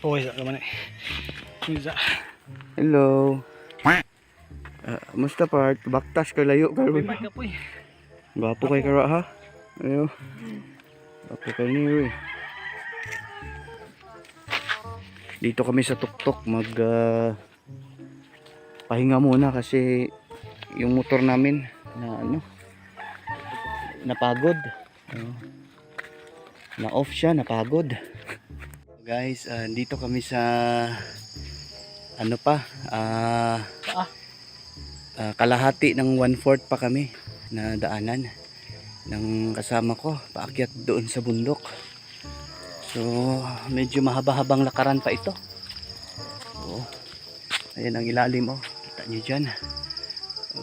Oh, isa ka man eh. Isa. Hello. Musta part? Baktas ka layo ka. Uy, ka po eh. Gapo kay kara ha. Ayo. Gapo kay ni. Dito kami sa tuktok mag pahinga muna kasi yung motor namin na napagod. Na off siya, napagod. Guys, dito kami sa kalahati ng 1/4 pa kami na daanan ng kasama ko paakyat doon sa bundok. So medyo mahaba-habang lakaran pa ito. Ayan ang ilalim, kita nyo dyan.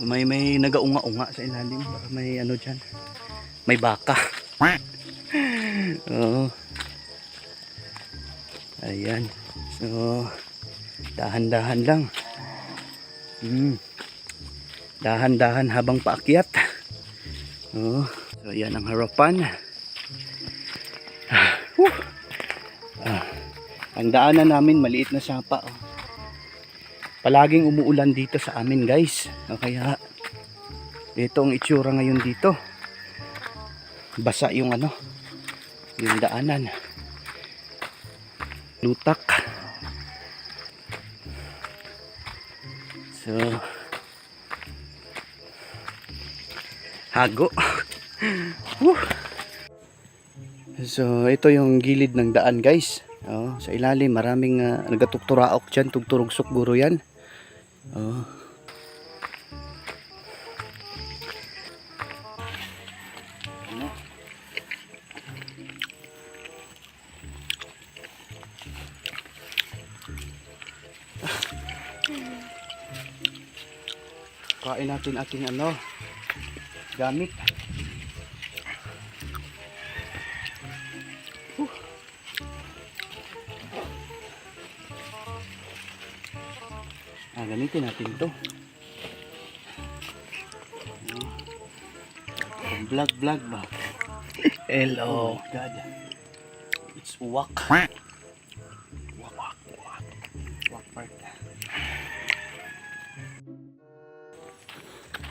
May nagaunga-unga sa ilalim. May ano dyan, may baka. Ayan, so dahan-dahan lang. Dahan-dahan habang paakyat. So ayan ang harapan. Ang daanan namin maliit na sapa. Palaging umuulan dito sa amin, guys. Kaya ito ang itsura ngayon dito. Basa yung yung daanan. Lutak. So hago. So ito yung gilid ng daan, guys. Sa ilalim maraming nagatukuraok dyan, tugturugsok guro yan. Kain natin ating gamit. Gamitin natin ito. Vlog ba? Hello. Oh God. It's wak. Wak part.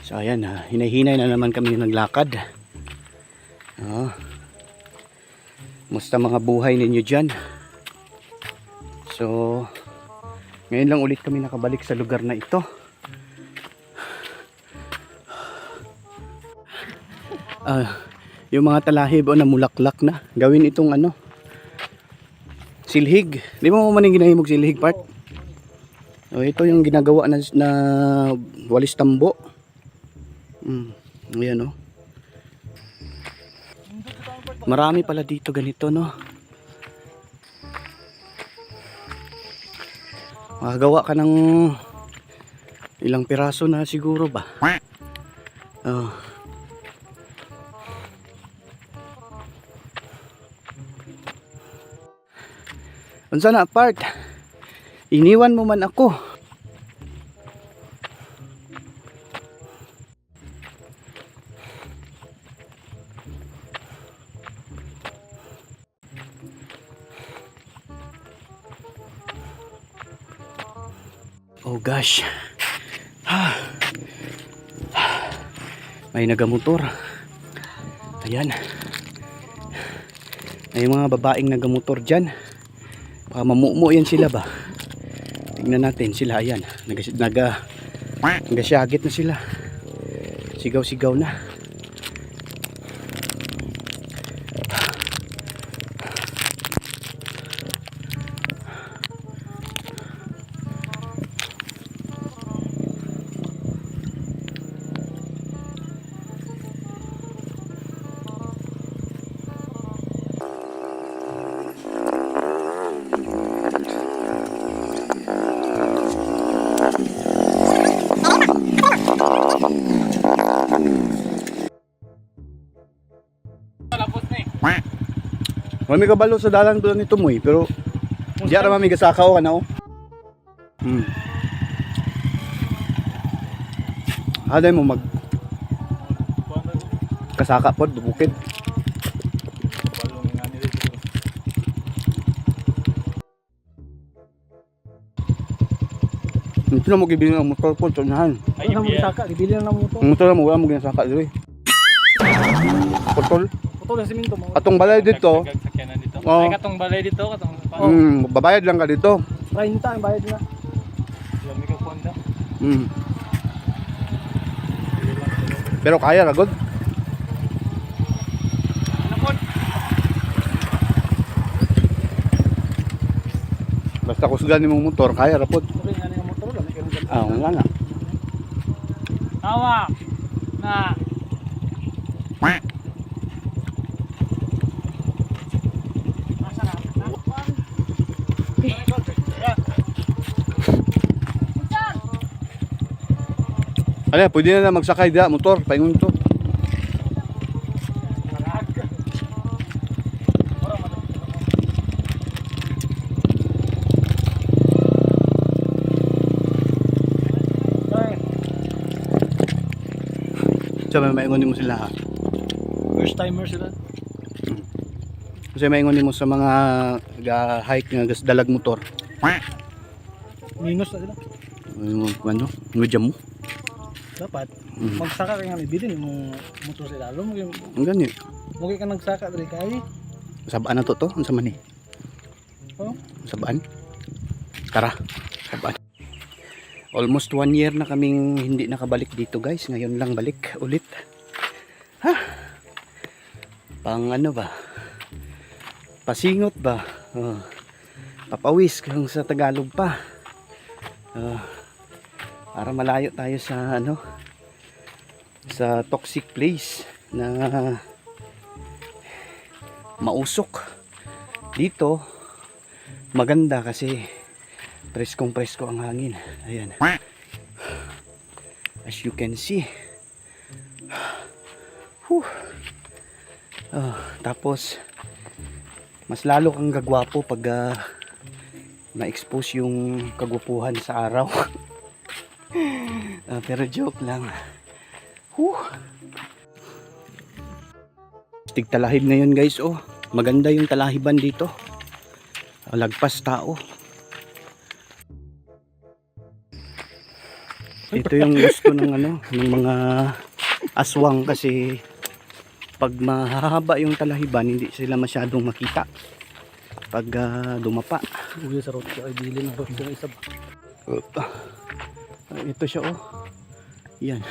So ayan, hinahinay na naman kami naglakad. Musta mga buhay ninyo dyan? So ngayon lang ulit kami nakabalik sa lugar na ito. Yung mga talahib na mulaklak na. Gawin itong silhig. Di mo maning ginahimog silhig part? Ito yung ginagawa na walis tambo. Ayan Marami pala dito ganito, no? Makagawa ka ng ilang piraso na siguro ba? Unsa na part? Iniwan mo man ako. Oh gosh. May nagamotor. Ayan. May mga babaeng nagamotor dyan. Baka mamumo yan sila ba? Tignan natin sila. Ayan. Nagasyagit na sila. Sigaw-sigaw na. Mami kabalo sa dalan doon nito mo pero di ara mami gasakaw ka na Aday mo mag kasaka pod bukid. Ito na mo gibili ng motor po, tunahan. Ay, mo gisaka, gibili na mo to. Ang motor na mo, wala mo ginasaka dito eh. Putol. Putol na siminto mo. Atong balay dito. Sakyanan dito. Oh. Ay, katong balay dito, katong Babayad lang ka dito. 30 ang bayad na. Lami ka ponda. Pero kaya ragod. Basta kusgan mo motor, kaya rapod. Okay nga yung motor lang, may ganun. Ah, wala na. Tawa! Na! Ala, pwede na magsakay da motor, paingon to. Sabi maingon mo sila ha. First timer sila. Kasi maingon mo sa mga ga-hike nga dalag motor. Minus na sila. Ano? Medya mo. Dapat magsaka kay nga may bilin mo motor sila. Alam mo yung Ang gani. mugay ka nagsaka diri kay. Sabaan na to. Unsa man ni? Oh, Sabaan. Tara. Sabaan. Almost 1 year na kaming hindi nakabalik dito guys. Ngayon lang balik ulit. Ha? Pang ano ba? Pasingot ba? Oh. Papawis kung sa Tagalog pa. Para malayo tayo sa ano, sa toxic place na mausok. Dito maganda kasi preskong presko ang hangin. Ayan, as you can see. Tapos mas lalo kang gagwapo pag na-expose yung kagwapuhan sa araw. Pero joke lang. Tigtalahib ngayon guys. Oh, maganda yung talahiban dito. Lagpas tao. Ito yung gusto ng ano, ng mga aswang kasi pag mahahaba yung talahiban hindi sila masyadong makita pag dumapa. uwi sa road ko ay bilin ng road ko isa. Ito siya oh. Yan.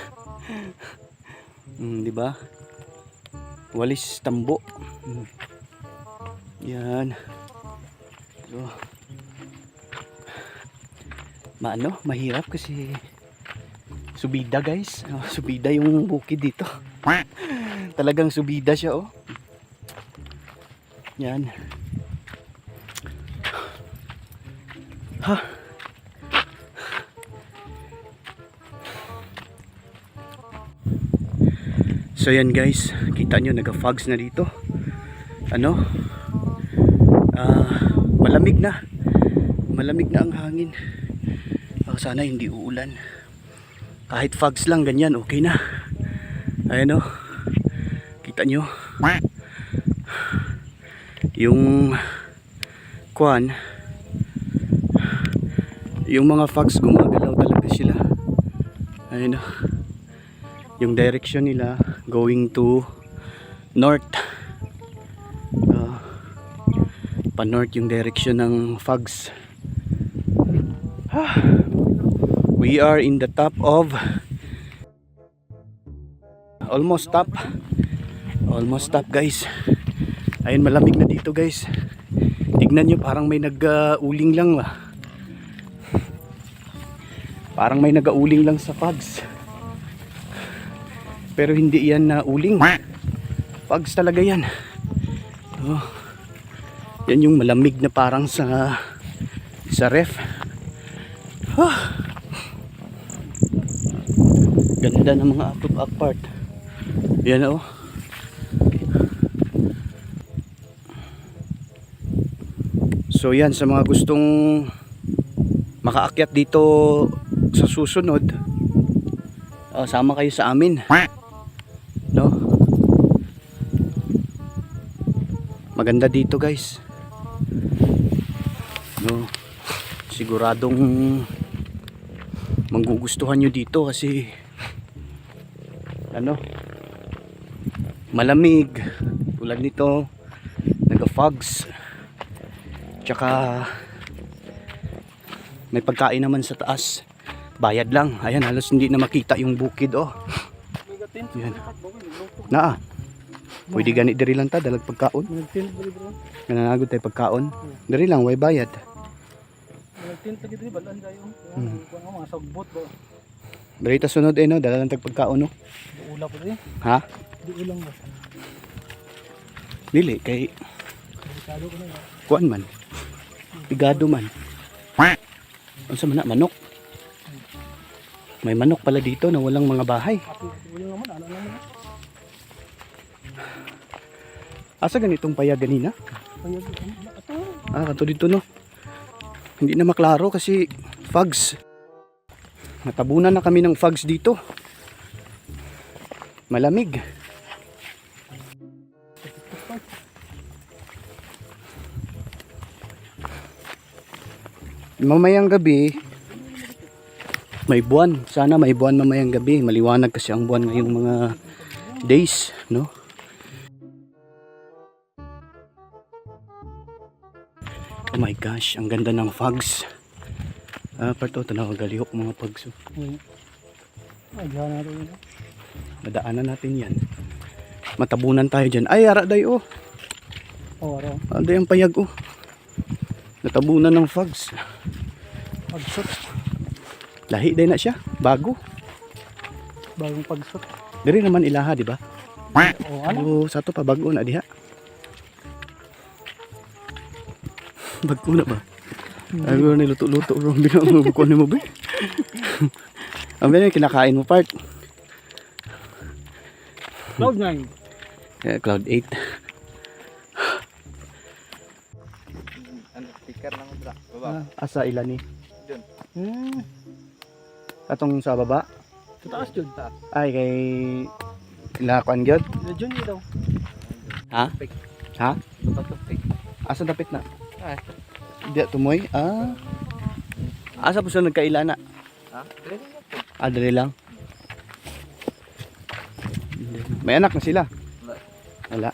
Di ba? Walis tambo. Yan. So, mahirap kasi subida guys. Subida yung bukid dito. Talagang subida siya oh. Yan. Ha. So yan guys, kita nyo naga-fogs na dito. Ano? Malamig na. Malamig na ang hangin. Sana hindi uulan. Kahit fogs lang ganyan, okay na. Ayan o. Kita nyo. Yung kuan, yung mga fogs gumagalaw talaga sila. Ayan o. Yung direction nila going to north. Pa north yung direction ng fogs. We are in the top of almost top guys. Ayun, malamig na dito guys. Tignan nyo, parang may nag-uling lang parang may nag-uling lang sa fogs. Pero hindi yan na uling. Fogs talaga yan. Oh. Yan yung malamig na parang sa ref. Ganda ng mga apart. Yan oh. So yan, sa mga gustong makaakyat dito sa susunod, sama kayo sa amin. No? Maganda dito guys. No? Siguradong Manggugustuhan nyo dito kasi ano, malamig tulad nito, nag-fogs, tsaka may pagkain naman sa taas, bayad lang. Ayan, halos hindi na makita yung bukid. Oh, yan na pwede ganit diri lang ta dalag pagkaon, Nag-tent ba bro? nananagod tayo pagkaon diri lang, way bayad. Nag-tent lagi diri balan dayon. Kuan mga sagbot ba. Diri ta sunod no, dala lang tag pagkaon no. Di ula pa rin. Ha? Di ulang ba. Dili kay Delikado ko na. kuan man, pigado man. Unsa man na, manok. May manok pala dito na walang mga bahay. Ako uling naman ano naman. Asa ganitong payag ganina? Payag ato. Kanto dito no. Hindi na maklaro kasi fogs. Natabunan na kami ng fogs dito. Malamig. Mamayang gabi may buwan. Sana may buwan mamayang gabi. Maliwanag kasi ang buwan ngayong mga days, no? Oh my gosh, ang ganda ng fogs. Parto tanaw galihok mga fogs. Ay, gana rin. Madaanan natin 'yan. Matabunan tayo diyan. Ay, ara day oh. Oh, araw. Anday ang payag oh. Natabunan ng fogs. Pagsot. Lahi day na siya, bago. Bagong pagsot. Diri naman ilaha, di ba? Oh, ano? Oh, sa to pa bago na diha. Bago na ba? Ay, ni luto-luto ro binang ko ni mo ba? Ang ganyan kinakain mo part. Cloud 9. Cloud 8. Ano, sticker lang bra. Baba. Asa ilan ni? Hmm. Atong sa baba. Sa taas jud ta. Ay kay ilakuan gyud. Diyan daw. Ha? Ha? Tupik. Asa dapit na? Ay. Di tumoy. Asa po sa nagkaila na? Ha? Dire lang po. Dali lang. May anak na sila? Wala.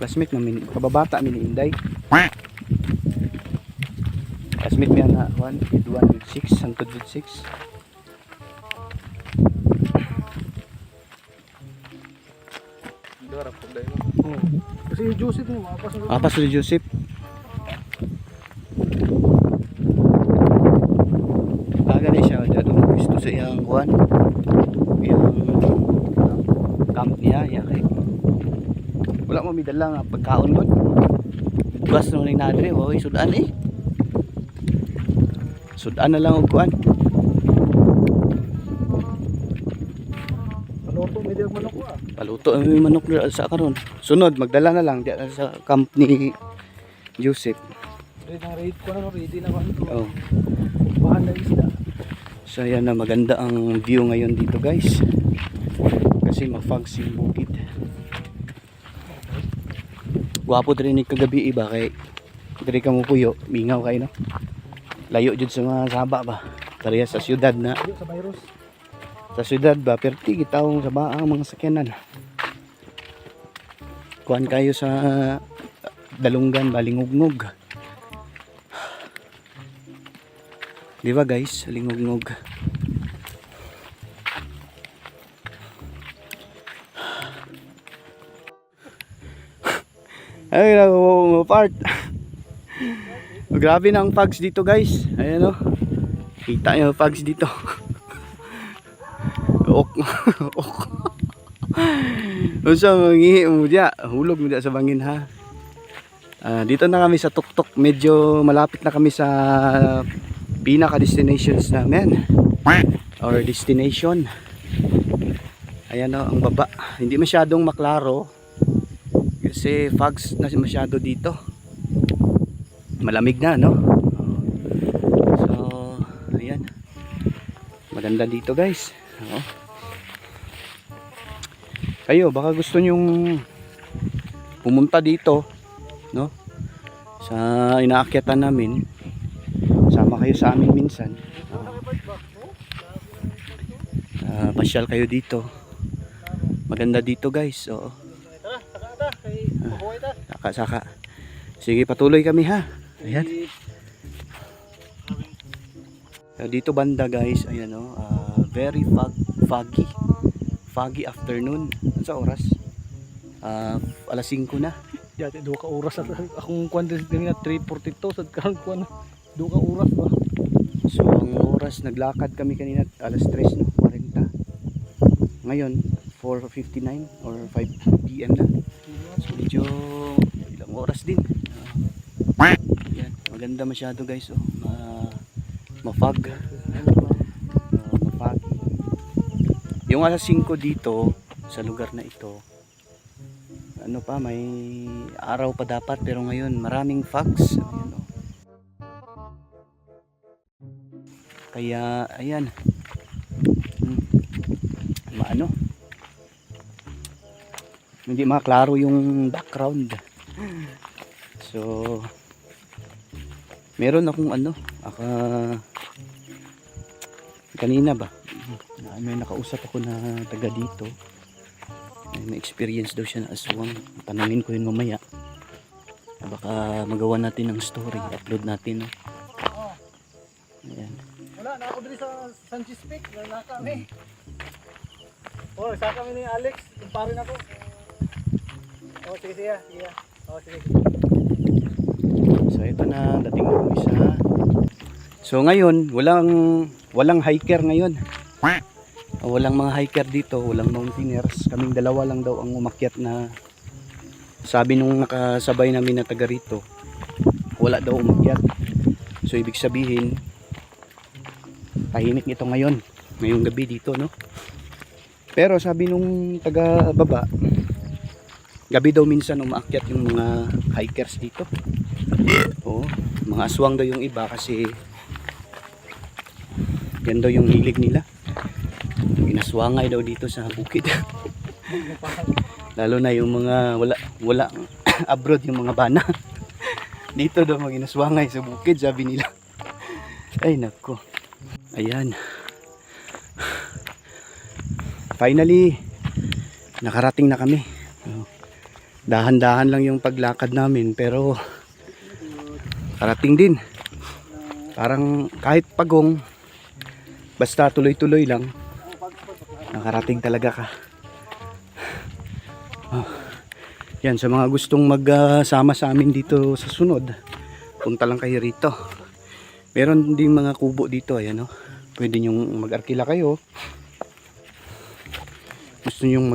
Classmate namin, kababata min ni Inday. Classmate mi ana 1, grade 1, grade 6, hangtod grade 6. Dora po dai. Oh. Kasi yung Joseph ni mapas na. Apa si Joseph? Gani siya dito gusto sa iyang kuan. Iyang camp niya, ya kay. Wala mo midala nga pagkaon gud. Bukas nung ning nadre, oy sudan eh. Sudan na lang og kuan. Paluto medyo manok ko ah. Paluto ang manok dira sa karon. Sunod magdala na lang diyan sa camp ni Joseph. Ready ko na ready na ba ito. Oh. Bahan na isda. So yan na, maganda ang view ngayon dito guys. Kasi ma-fogs yung bukid. Gwapo din ni kagabi iba kay diri ka mo puyo, mingaw kay no. Layo jud sa mga saba ba. Pareha sa syudad na. Ayun sa virus. Sa syudad ba perti gitawong sa baang mga sakyanan. Kuan kayo sa Dalunggan, Balingugngog. Di ba guys, Lingugngog. Ay, part. Grabe na ang fogs dito guys. Ayan o. Kita nyo fogs dito. Ok. Ok. Unsa mangihi mo diya? Hulog mo diya sa bangin ha. Dito na kami sa tuktok. Medyo malapit na kami sa pinaka destinations namin. Or destination. Ayan o, ang baba. Hindi masyadong maklaro. Kasi fogs na masyado dito. Malamig na no. So ayan. Maganda dito guys. Kayo baka gusto nyong pumunta dito no, sa inaakyatan namin. kayo sa amin minsan, pasyal kayo dito. Maganda dito guys. Oo. Tara, saka ta. Kay mabuhay ta. Saka. Sige, patuloy kami ha. Ayan. Dito banda guys, ayan o. Very foggy. Foggy afternoon. Ano sa oras? Alas 5 na. Dati 2 ka oras at akong kuwan din na 3:42 sa karon kuwan 2 ka oras ba. So ang oras naglakad kami kanina alas 3 no, 40. Ngayon 4:59 or 5 PM na. So medyo ilang oras din. Yan, maganda masyado guys oh. Ma-fog. Ma-fog. Yung alas 5 dito sa lugar na ito, ano pa, may araw pa dapat pero ngayon maraming fogs. Ayan, oh. Kaya ayan, maano, hindi maklaro yung background. So meron akong ano, kanina ba may nakausap ako na taga dito. May experience daw siya na aswang. Tanungin ko yun mamaya. Baka magawa natin ng story, upload natin, no? Ayan. Wala na ako diri sa Sanchez Peak, na kami. Oh, sa kami ni Alex, kumpare na ko. Oh, sige. Oh, sige. So ito na, dating na kami sa. So ngayon, walang hiker ngayon. Walang mga hiker dito, walang mountaineers. Kaming dalawa lang daw ang umakyat na, sabi nung nakasabay namin na taga rito, wala daw umakyat. So ibig sabihin, tahimik ito ngayong gabi dito, no? Pero sabi nung taga baba, gabi daw minsan umaakyat yung mga hikers dito. Oo, mga aswang daw yung iba kasi yan daw yung hilig nila. Inaswangay daw dito sa bukid. Lalo na yung mga wala abroad, yung mga bana. Dito daw mag-inaswangay sa bukid, sabi nila. Ay nako. Ayan. Finally nakarating na kami. Dahan-dahan lang yung paglakad namin pero karating din. Parang kahit pagong, basta tuloy-tuloy lang, nakarating talaga ka. Yan, sa mga gustong magsama sa amin dito sa sunod, punta lang kayo rito. Meron din mga kubo dito, ayan, no? Pwede nyong mag-arkila kayo. Gusto nyong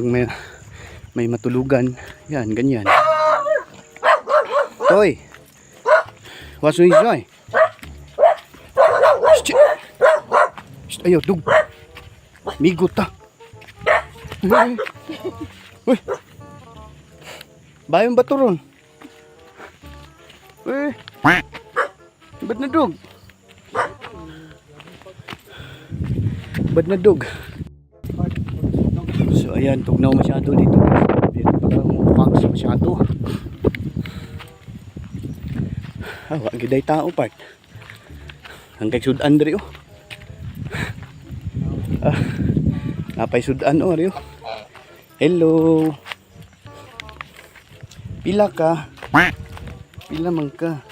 may matulugan, yan, ganyan. Toy, what's this toy? Ayaw, dug. Migot ta. Uy. Bayon ba to ron? Uy. Ba't na dug? Ba't na dug? So ayan, tugnaw masyado dito. Dito parang mukhang masyado. Wag giday tao part. Hanggang sudan diri oh. Napay sudan o Rio. Hello. Pila ka? Pila man ka?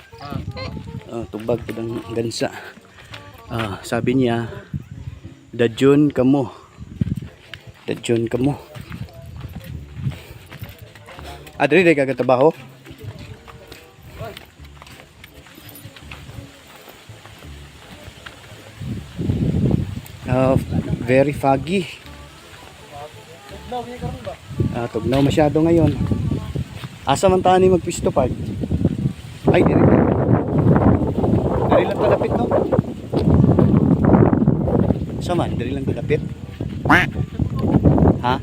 Tubag po ng gansa. Sabi niya, dadyon kamo. Dadyon kamo. Adri day kagatabaho? Very foggy. Tugnaw masyado ngayon. Asa man tayo ni magpisto part? Ay, diri lang kadapit, no? Saman, diri lang kadapit. Ha?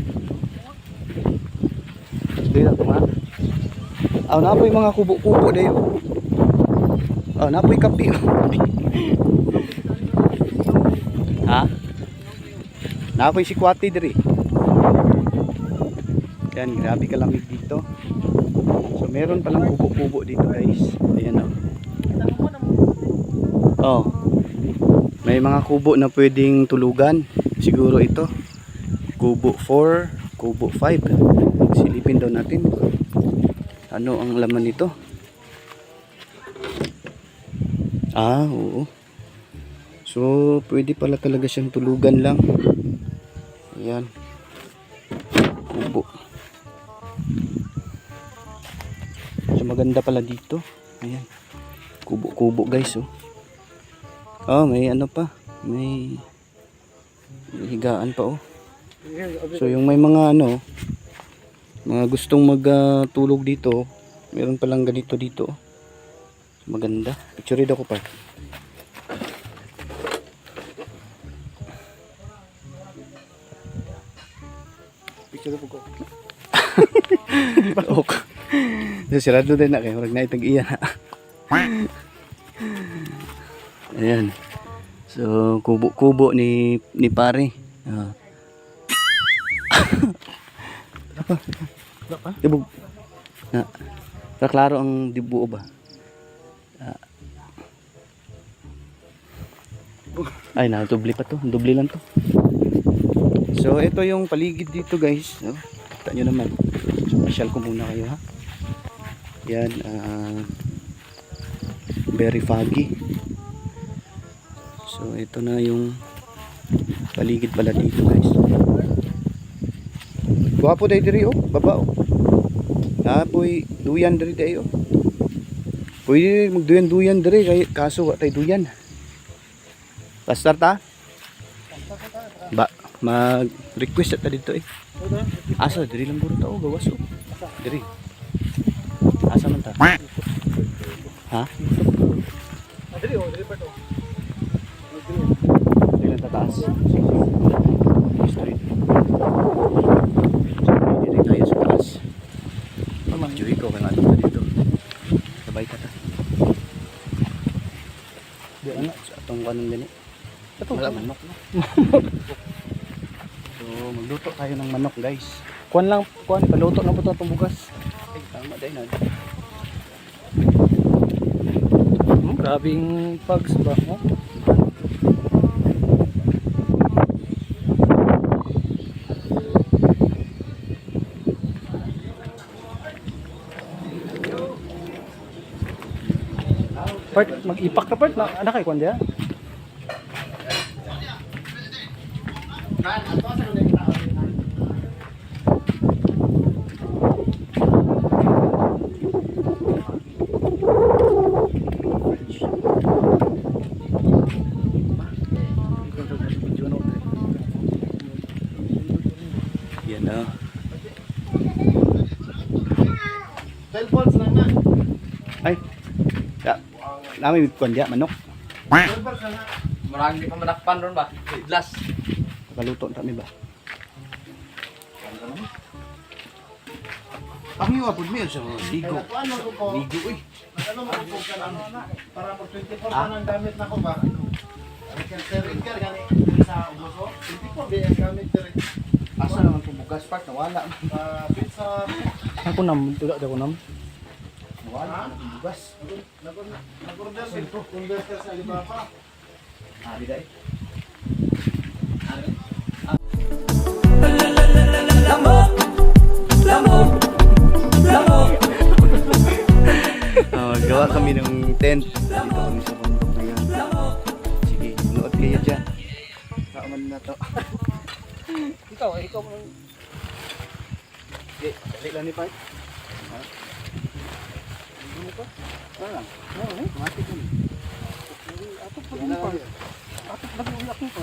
Diri lang kuma. Napoy mga kubo-kubo dayo. Napoy kapi. Ha? Napoy si Kwati diri. Yan, grabe kalamig dito. So meron palang kubo-kubo dito guys. Ayan o. May mga kubo na pwedeng tulugan. Siguro ito. Kubo 4, kubo 5. Silipin daw natin. Ano ang laman nito? Ah, oo. So, pwede pala talaga siyang tulugan lang. Ayan. Kubo. So, maganda pala dito. Ayan. Kubo-kubo guys, oh. Oh, may ano pa. May higaan pa, oh. So, yung may mga ano, mga gustong magtulog dito, meron palang ganito dito, oh. Maganda. Picture daw ko pa. Picture po ko. Ok. So, sirado din na kayo. Huwag na itag iyan. Ayan. So, kubo-kubo ni pare. Ah. Apa? Ibog. Na. Para klaro ang dibuo ba? Ah. Ay, na dubli pa to. Dubli lang to. So, ito yung paligid dito, guys. Oh, kita nyo naman. So, pasyal ko muna kayo, ha. Yan, very foggy. So, ito na yung paligid pala dito, guys. Guwapo day diri, oh. Baba, oh. Napoy, duyan diri day, oh. Pwede magduyan-duyan diri, kaso wa tay duyan. Pastor ta? Ba, mag-request ta dito, eh. Asa, diri lang guro ta, oh. Gawas, oh. Diri. Asa man ta? Ha? Diri oh, diri pa to. Diri lang tataas. Street. Diri tayo sa taas. Mag-joy ko kung ano pa dito. Sabay ka ta. Di ano, sa atong kanong gani. Wala manok, no? So, magluto tayo ng manok, guys. Kuan lang, paluto lang po ito itong bugas. Ay, tama dahil na. Grabing pugs ba? Oh? Part, mag-ipak ka part. Anak kay kuan diya? Yan na. Cellphones lang na. Ay. Ya. Namin kuan dia manok. Cellphones lang na. Marami pa manakpan ron ba? Glass. Pagaluto ta mi ba? Pangyo apod mi sa ligo. Ano ko po? Ligo uy. Ano mo po ka ano na? Para mo 24 pa nang gamit na ko ba? Ano kan sering ka gani sa umoso? 24 di ang gamit diri. Asa naman po bugas part nawala. Pizza. Ako nam, tulad ako nam. Nawala ang bugas. Nag-order dito. Converter sa Alibaba. Ari dai. Gawa kami ng tent. Dito kami sa bundok na yan. Sige, nood kayo dyan. Kaaman na to. Ikaw mo. Dali lang ni Pai. Ano ko? Ah, oo, mati ko. Ato pa din pa. Ato pa din ako pa.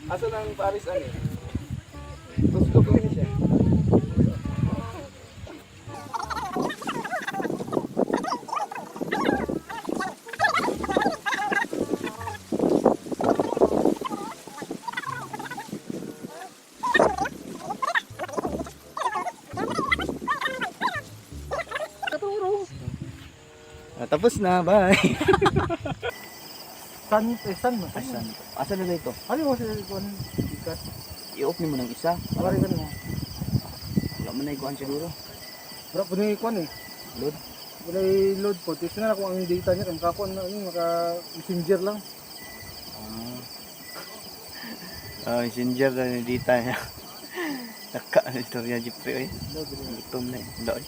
Asa nang Paris ani? Gusto ko ni siya. Tapos na, bye. San mo? Asan? Asan na ito? Ano mo sa kuan? Ikat. I-off mo ng isa. Pare ka mo. Wala mo na ikuhan siguro. Bro, puno kuan eh. Load. Walay load po. Tignan na kung ang data niya. Kung kako ano, maka-messenger lang. Messenger na ni Dita niya. Naka, istorya Jeffrey, oy. Load rin. Gutom na eh. Wala, oy.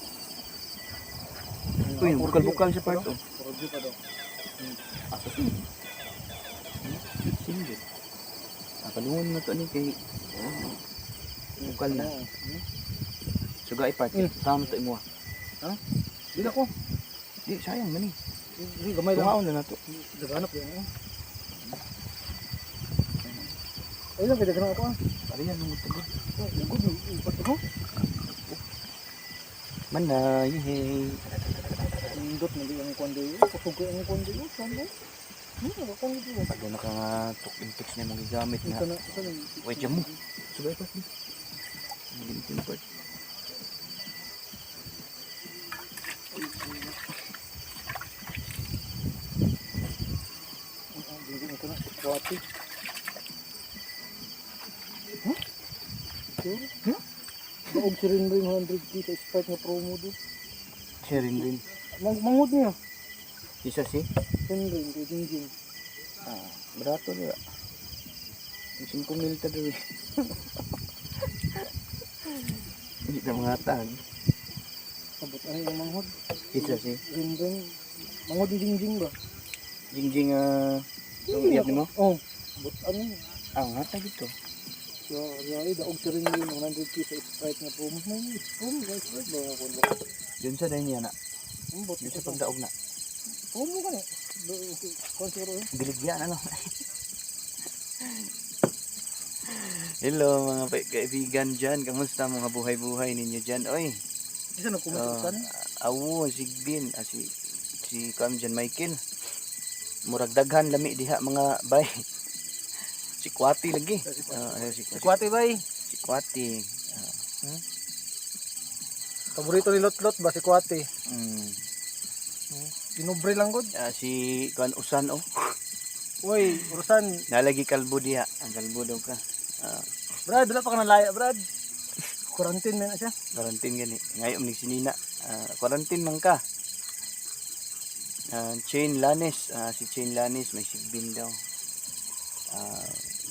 Uy, bukal-bukal sa part, oh. Puro pa daw. Messenger. Kalungan na to ni kay... Bukal na. Suga part, tama to imo. Ha? Di na ko. Di, sayang man eh. Di, gamay lang. Tumaon na to. Daganap yan. Ay lang, pwede ka na ako ah. Pariyan mo tagod. Ugod, ipat ako. Man na, yehey. Indot na di ang kondo yun. Kapag ko ang kondo yun, saan mo? Kapag ko yun. Pag na ka nga tuk-intik niya mong gigamit nga. Ito na. Wait, dyan mo. Subay pa. Magiging part. Ito na, kwati. Baog si Rinrin 100k sa Sprite nga promo doon. Sharing rin. Mangod niya. Isa si? Rinrin, kay Jingjing. Barato niya. 5 mil ta doon. Hindi na mga tag. Sabot ano yung manghod. Isa si? Rinrin. Mangod yung Jingjing ba? Jingjing iyak mo? Oo. Sabot ano. Ang hatag ito. So, ay, daog si Rinrin 100k sa Sprite nga promo. May promo sa Sprite ba ako? Yun sa dahil niya na. Bot Yun sa pagdaog na. promo ka na. Konsero eh. Biligyan ano. Hello mga kaibigan dyan. Kamusta mga buhay-buhay ninyo dyan? Oy. Isa nagkumatukan. Awo, Sigbin. Si Kam dyan Michael. Murag daghan lami diha mga bay. Si Kwati lagi. Si Kwati bay. Si Kwati. Paborito ni Lot ba si Kwati? Pinubre lang gud. Si Kwan Usan oh. Uy, urusan. Nalagi kalbo diha. Ang kalbo daw ka. Brad, wala pa ka nalaya, Brad. Quarantine na siya. Quarantine gani. Ngayon ni sinina. Quarantine man ka. Chain Lanes. Si Chain Lanes may Sigbin daw.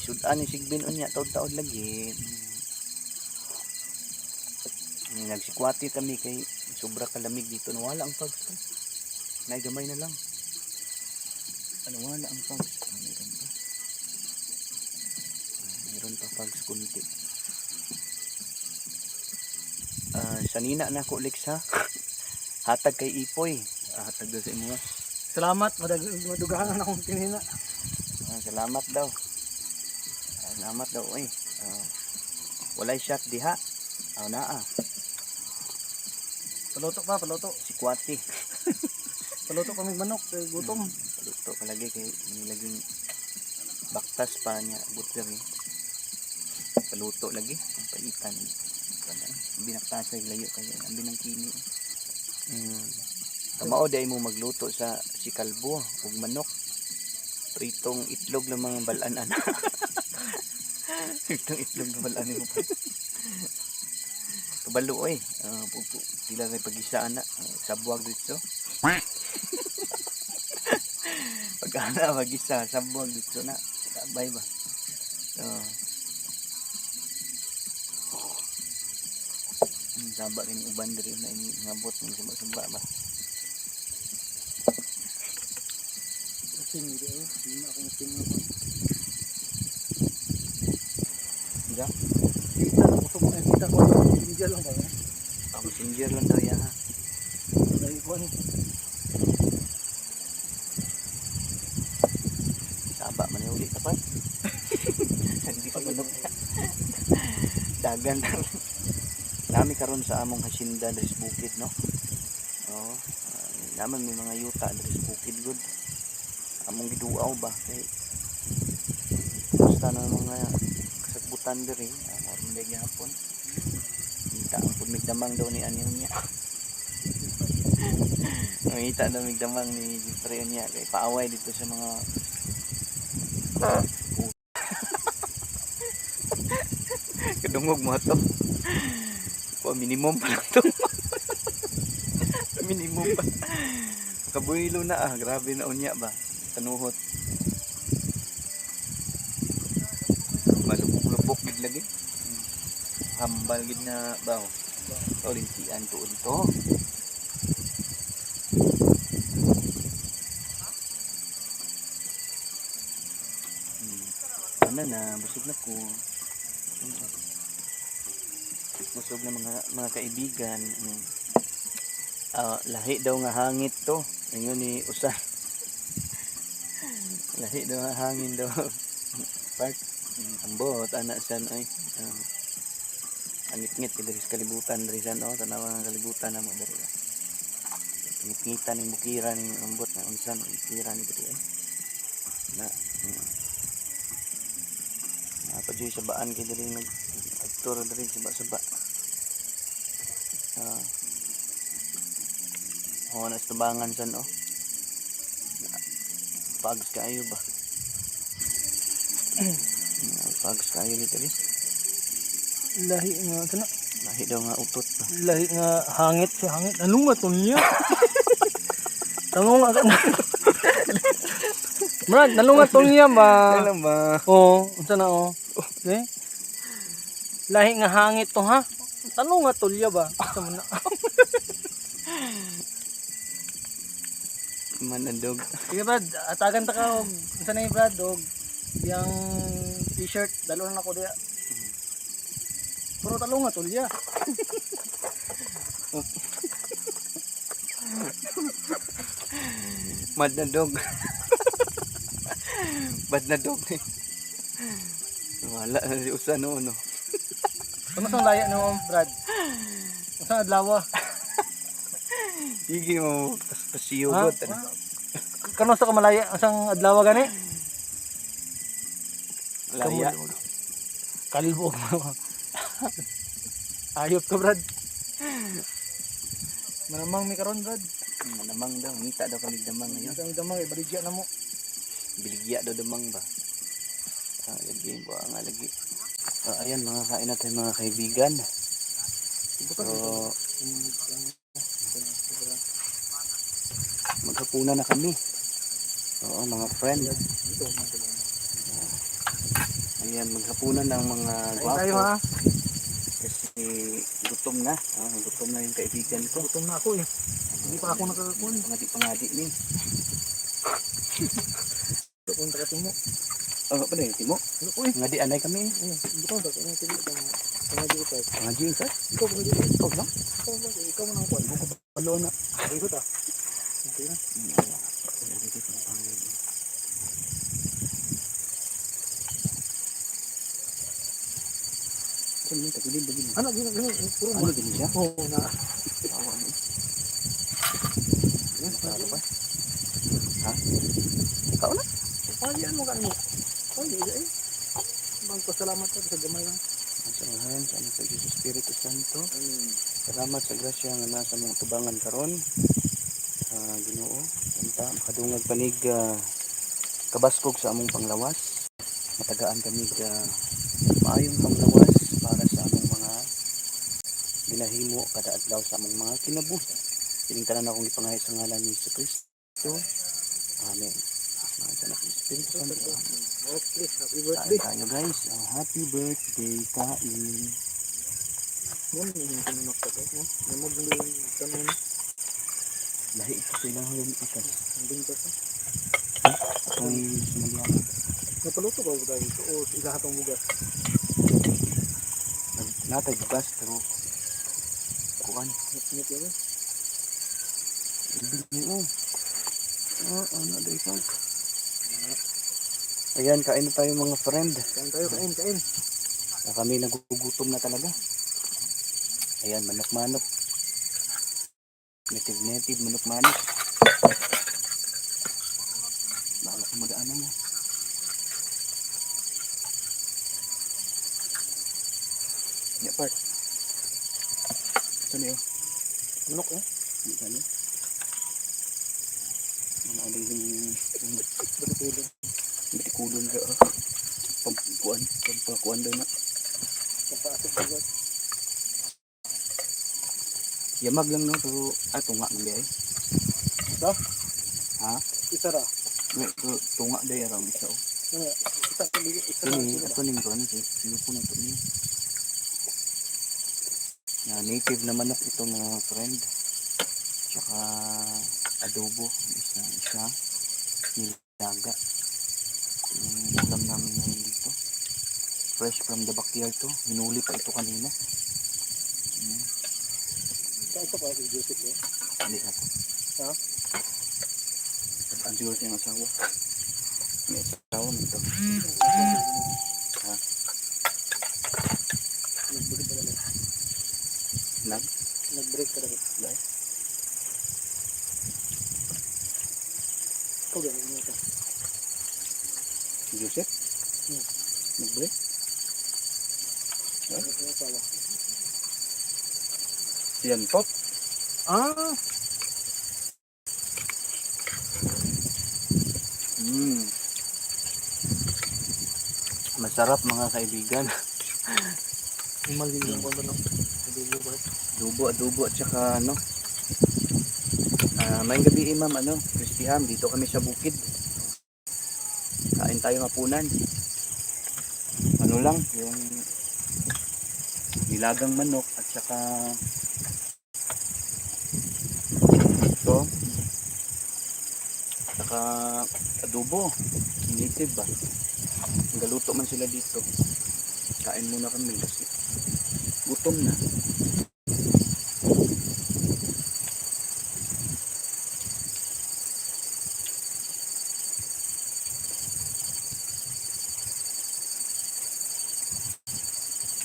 Isudan ni Sigbin unya taod-taod lagi. Nagsikwati kami kay sobra kalamig dito. Nawala ang pags ko. Naigamay na lang. Wala ang pags. Meron pa pags kunti. Sanina na ko ulit sa hatag kay Ipoy. Hatag daw sa imo. Salamat, madugahan na akong kinina. Salamat daw. Salamat daw oy. Walay shot diha. Naa. Paluto pa, paluto. Si Kwati. Paluto kami manok kay gutom. Paluto palagi kay nilaging baktas pa niya butter eh. Paluto lagi ang paitan. Binaktasay layo kaya ang binang kini. Kamao day mo magluto sa si kalbo ug manok. Pritong itlog lang mga balaan ana. Pritong itlog ng balaan mo pa. Kabalo oy. Pila na pag-isa ana sabuag dito. Pag ana mag-isa sabuag dito na. Sabay ba. Saba rin uban diri na ingabot ng sumba ba. Kasi hindi na akong kinina. Diba? Kita ko India lang ba? Ako singer lang daw yan ha. Dahil ko Saba man yung ulit tapat. Hindi pa manok. Dagan lang. Nami karon sa among hacienda Dres Bukid no. Oh, naman may mga yuta Dres Bukid good. Among giduaw ba kay basta na mga kasagbutan diri, mo day gyapon. Kita ang pudmigdamang daw ni anyo niya. Kita daw migdamang ni Jeffrey niya kay paaway dito sa mga kadungog mo to. Minimum pa lang to. Minimum pa. Kabuhilo na ah. Grabe na unya ba. Kanuhot. Malupok-lupok gid lagi. Hambal gid na baho. Olintian tuon to. Ano na, busog na ko. Busog na mga kaibigan. Lahi daw nga hangit to. Ngayon ni usa. Lahi daw nga hangin daw. Part ambot anak san ay. Angit-ngit diri sa kalibutan diri san oh, tanawa nga kalibutan na mo diri. Ngit-ngitan ning bukiran ning ambot na unsan bukiran ni diri ay. Na Napadyoy sa baan kay diri nag-tour diri sa na tubangan san oh. Pags kaayo ba? Pags kaayo ni diri. Lahi nga kana. Lahi daw nga utot ba. Lahi nga hangit siya hangit. Anong nga to niya? Tanong nga kana. Brad, nalungat to niya ba? Alam ba? Oo, unsa na oh. Okay? Lahi nga hangit to ha. Tanong nga tulya ba? Unsa man na? Manandog. Sige Brad, atagan ta ka og unsa na Brad og yang t-shirt dalo na ko diya. Puro talong nga tulya. Madnadog. Badnadog ni. Wala na si usa no no. Ano sang laya no Brad? Unsa adlaw? Sige mo pasiyugot. Kano sa kamalaya asang adlaw gani? Laya. Kalbo. Ayop ka Brad. Manamang mi karon Brad. Namang daw, ngita daw kami damang ngayon. Ang damang ibaligya na mo. Biligya daw damang ba? Lagi ba nga lagi. Ayan mga kain natin mga kaibigan. So, maghapunan na kami. Oo mga friend. Ayan, maghapunan ng mga Tayo gwapo. ha. Kasi gutom na. Gutom na yung kaibigan ko. Gutom na ako eh. Hindi pa ako nakakakuan. Pangadi ni. Gutom ta katimo. Ano pa rin, timo? Ano ko eh? Ngadi anay kami. Gutom ta katimo timo ta. Pangaji ko ta. Pangaji ka? Ikaw pangaji ko. Ikaw lang? Ikaw man ang kuan. Palo na. Ikaw ta. Okay na. Saan yung tagilid ba gini? Ano gini gini puro Ano gini siya? Oo na. Awa mo. Yan, para ba? Ha? Ikaw na? Payan mo kan mo. Oh, di eh. Magpasalamat ka sa gamay lang. Masahan sa anak sa Jesus Espiritu Santo. Salamat sa grasya nga nasa mong tubangan karon. Ginoo, unta makadungag panig kabaskog sa among panglawas. Matagaan kami maayong panglawas para sa among mga ginahimo kada adlaw sa among mga kinabuhi. Kining tanan akong ipangayo sa ngalan ni Kristo. Amen. Sa anak ng Espiritu Santo. Okay, happy Kain birthday. tayo guys. Happy birthday, kain. Yan yung tinanong ko no. Namog hindi yung tanong. Lahi ito sa ilang yung ikas. Andun ka pa. Itong sumagyana. Napaluto ba tayo ito o ilahatong bugas? Natay bugas pero kuhan. Nagsinit yan. Bilbil niyo. Ano na ikaw? Ayan, kain na tayo mga friend. Kain tayo, kain. Kami nagugutom na talaga. Ayan, manok-manok. Native, manok-manok. Bala ko madaanan niya. Ya, part. Saan yun? Manok eh. Ano? Ano ang yung Balik-balik. bitikulon ka. Pampakuan daw na. Kapasok bugas. Yamag lang no, pero tunga man di ay. Ba? Ha? Isa ra. Wait, tunga day around isa oh. Isa ka dili, isa ra. Kini ato ning ko ano sino po na to ni. Na native na manok ito mga friend. Tsaka adobo isa nilaga. Yung ulam namin ngayon dito. Fresh from the backyard to. Minuli pa ito kanina. Ito pa si Joseph eh. Hindi na to. Ha? Ang siguro siyang asawa. May asawa mo ito. Ha? Nag-break ka na. Nag? Nag-break ka na. Dahil? Ikaw ganun mo ito. Si Joseph? Nag-break? Ano yung asawa? Yan po. Ah! Masarap mga kaibigan. Mali yung ko na. Adobo at saka ano. May gabi ma'am Crispy Ham. Dito kami sa bukid. Kain tayo hapunan. Ano lang, yung nilagang manok at saka ito. Saka adobo. Native ba? Galuto man sila dito. Kain muna kami kasi gutom na.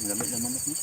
Ang lamig ng manok mo.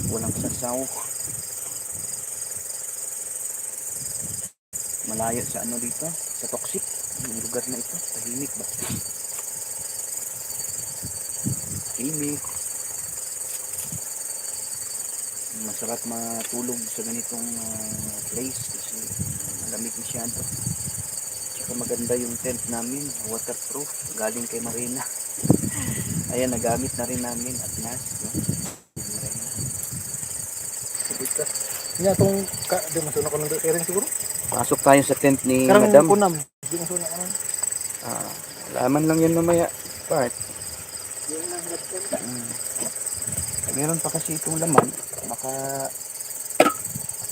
Walang sasaw. Malayo sa ano dito, sa toxic. Yung lugar na ito, tahimik ba? Tahimik. Masarap matulog sa ganitong place kasi malamig masyado. Tsaka maganda yung tent namin, waterproof, galing kay Marina. Ayan, nagamit na rin namin at last. No? Marina. Nya tong di masuna ko nang rin siguro. Pasok tayo sa tent ni Karang Madam. punam. Di masuna ko. Laman lang yun mamaya. Part. Meron pa kasi itong laman. Baka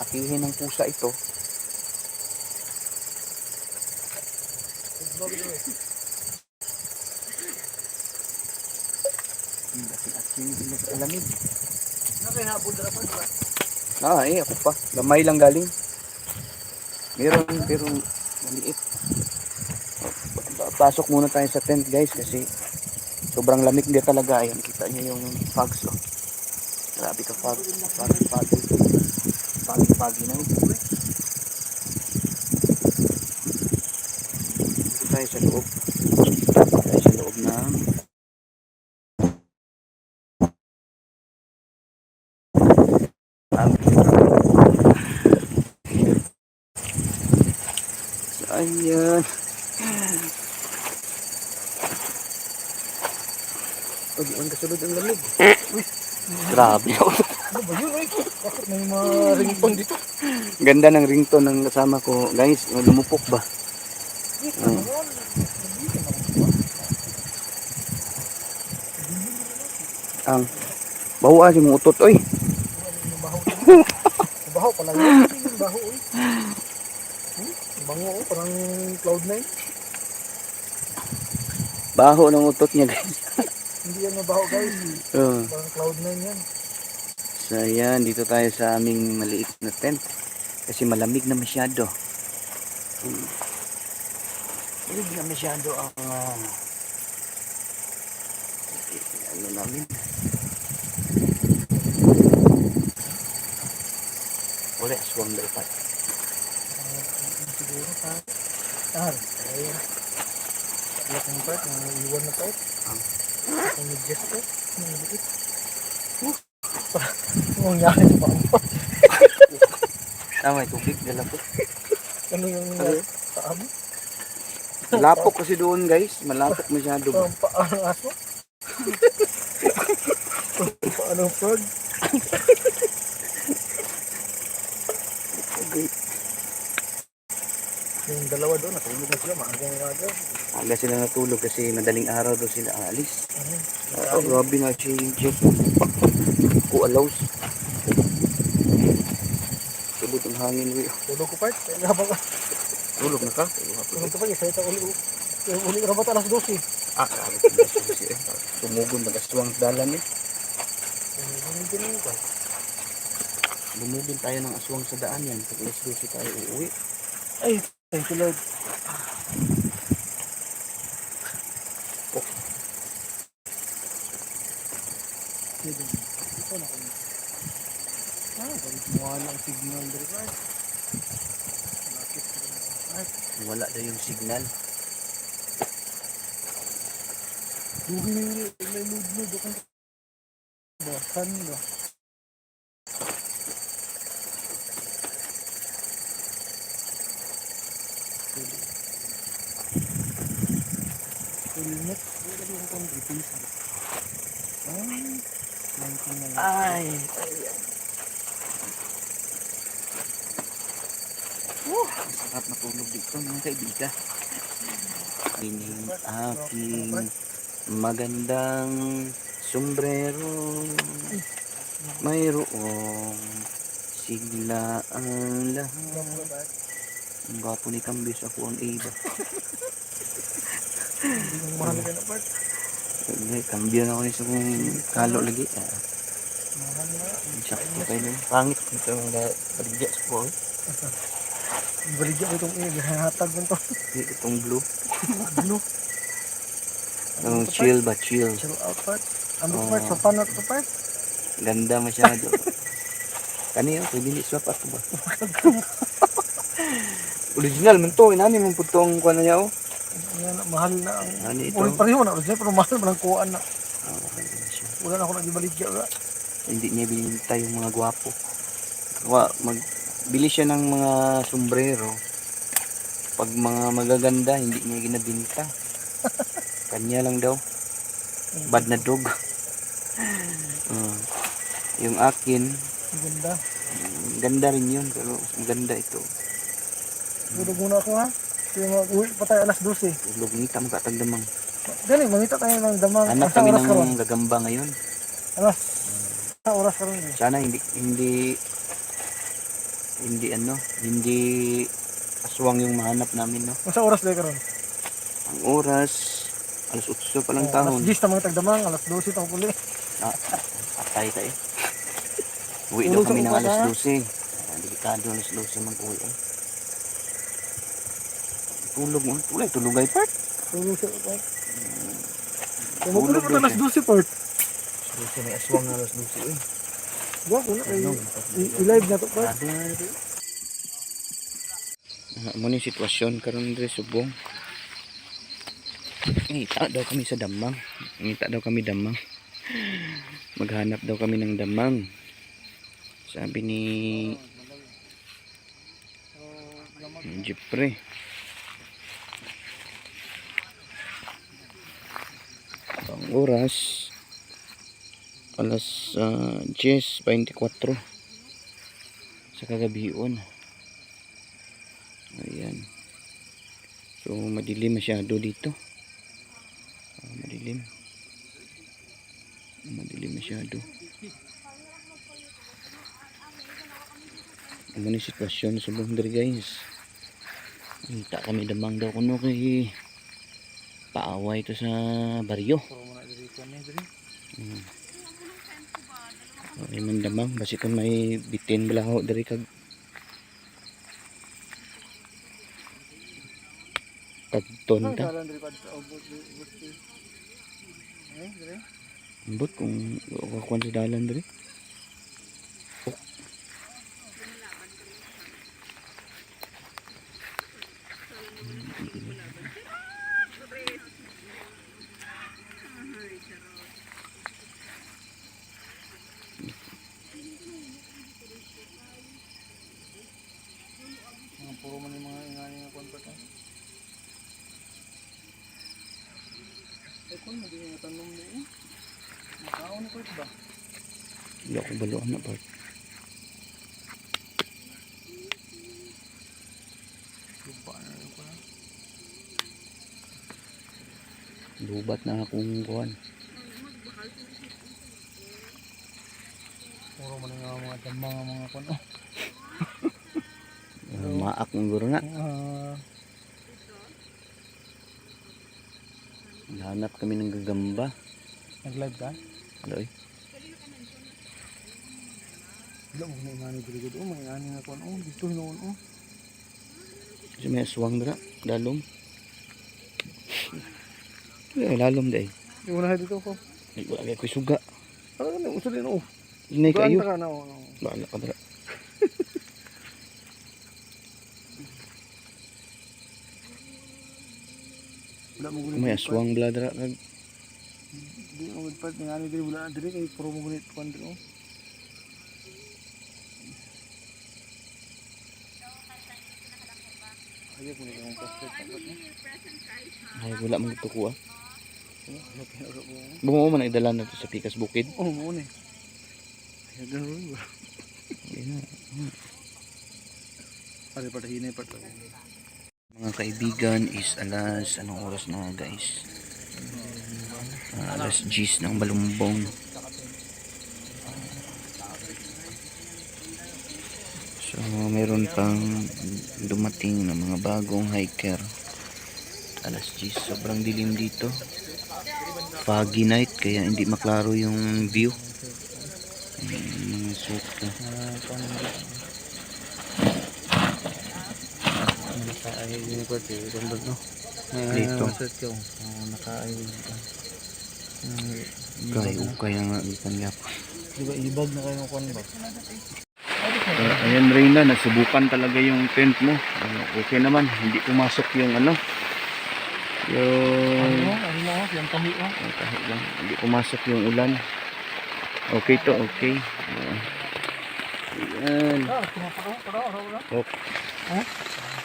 akihin ng pusa ito. Asin sila sa lamig. Nakahinabod ra pa ba? Ako pa. Gamay lang galing. Meron pero maliit. Pasok muna tayo sa tent guys kasi sobrang lamig din talaga. Ayan, kita niyo yung fogs. Oh. Grabe ka fog. Pagi na. Dito tayo sa loob. Tayo sa loob ng ayan. Ang kasulod ang lamig. Grabe. Ano ba yun eh? Bakit may mga ringtone dito? Ganda ng ringtone ng kasama ko. Guys, lumupok ba? Ang bahuan yung utot, oy. Baho pala yun. Baho eh. Bango oh, parang Cloud9. Baho ng utot niya, guys. Hindi yan mabaho guys. Parang Cloud9 yan. So, ayan, dito tayo sa aming maliit na tent. Kasi malamig na masyado. Malamig na masyado ang ano namin. Wala, aswang dapat. Siguro pa. Ayun. Lahat ng part, iwan na part. Ang nag-gest ko. Ang liit. Ang nangyari sa pampa. May tubig, dala ko. Ano yung nangyari sa amo? Malapok kasi doon, guys. Malapok masyado. Ang paa ng aso? Ang paa ng frog? Okay. Yung dalawa doon, natulog na sila. Maaga. Aga sila natulog kasi madaling araw daw sila alis. Ano? Grabe na si Jeff. Ko allows. Subot ang hangin. Tulog ko part. Habang Tulog na ka? tulog ko pa, isa ito uli ka ba alas 12? Sabi ko na siya. Tumugon, nagaswang dalan eh. Bumugin tayo ng aswang sa daan yan. Pag alas 12 tayo uuwi. Ay, thank you Lord. Ito na kami. Wala ang signal dito. Wala na yung signal. Dugi na yung may load. Bakan ba? Helmet. Wala yung kong details. Ay. Sarap matulog dito mga kaibigan. Ining aking magandang sombrero. Mayroong sigla ang lahat. Ang gwapo ni Kambis, ako ang iba. Mahal ka na part. Kambyo na ako ni sa kong kalo lagi. Mahal na. Sakto kayo na. Pangit ito yung baligya sa po. Baligya ko itong hatag mo to. Itong blue. Blue. Chill ba? Chill. Chill out part. Ano part? So paano ito part? Ganda masyado. Kani pwede ni swap ako ba? Original man to, inani man po itong kuha na niya oh. Yan, mahal na ang... Ano ito? Uli pareho na, original, pero mahal man ang kuhaan na. Okay na siya. Wala na ako nagibaligya. Hindi niya binibenta yung mga gwapo. Magbili siya ng mga sombrero. Pag mga magaganda, hindi niya ginabinta. Kanya lang daw. Bad na dog. Yung akin, Ang ganda. ganda rin yun. Pero ang ganda ito. Dudog muna ako ha. Kaya mag-uwi pa tayo alas 12. Tulog nita magkatagdamang. Dali, mamita tayo ng damang. Hanap Asa kami oras karon? ng gagamba ngayon. Alas. Sa oras karon. Sana hindi aswang yung mahanap namin, no? Sa oras tayo karon. Ang oras, alas 8 pa lang Alas tahon. 10 na mga tagdamang, alas 12 tang puli. Atay ka eh. Uwi daw Tulog sa kami ng upat, alas ha? 12. Delikado alas 12 mag-uwi eh. Tulog mo. Tulog ay part. Tulog sa upat. Kung Tulog magulog daw alas siya. 12 part. 12 may aswang na alas 12 eh. Wag ko na kayo. I-live na to part. Muna yung sitwasyon karon diri subong. Ngita daw kami sa damang. Maghanap daw kami ng damang. Sabi ni Jeffrey. Ang oras alas 10:24 sa kagabion. Ayan. So madilim masyado dito. Madilim masyado. Ano ni sitwasyon sa buong diri guys. Kita kami damang daw kuno kay paaway to sa baryo. Ay man damang basi kon may bitin balaho diri kag tonta. Ambot kung kukuan sa dalan diri. Puro man yung mga ingani nga konpat. Ay kung hindi nga tanong mo eh. Makaon ko ito ba? Hindi ako baluan na part. Lupa na rin ko na. Lubat na akong kuan. Puro man yung mga damang mga kono. Maak ng guro na. Hanap kami ng gagamba. Nag-live ka? Aloy. Wala mo na ingani dito. Oh, may ingani nga kono. Oh, dito noon oh. Kasi may aswang dira. Dalom. Lalom day. Yung una dito ko. Ay, wala kayo suga. Ano na uso din oh. Inay kayo. Ka na oh. Wala ka dira. Wala mo gunit. May aswang bala dira kag Di mo gudpat ingani diri wala na diri kay puro mo gunit kon diri oh. Ayok mo yung plastic dapat na. ay wala man tuko ah. Ano pinaro mo? Bumuo man idala na to sa Pikas Bukid. Oh, mo ni. Ayun na. Ayun na. Pare patahinay pat. Mga kaibigan is alas anong oras na guys? Alas 10 ng balumbong. So meron pang dumating na mga bagong hiker. Alas 10 sobrang dilim dito. Foggy night kaya hindi maklaro yung view. Mga suit ka. Nakaay yung parte rondod no. Dito. Set ko. Nakaay. Kaya nga ikan yap. Di ba ibag na kayo kuan ba? Ayan Reyna, nasubukan talaga yung tent mo. Okay naman, hindi pumasok yung ano. Yung Ano na oh, yung tahi oh. kahit lang, hindi pumasok yung ulan. Okay to, okay. Ayan. Ah, pinapakaw, Okay.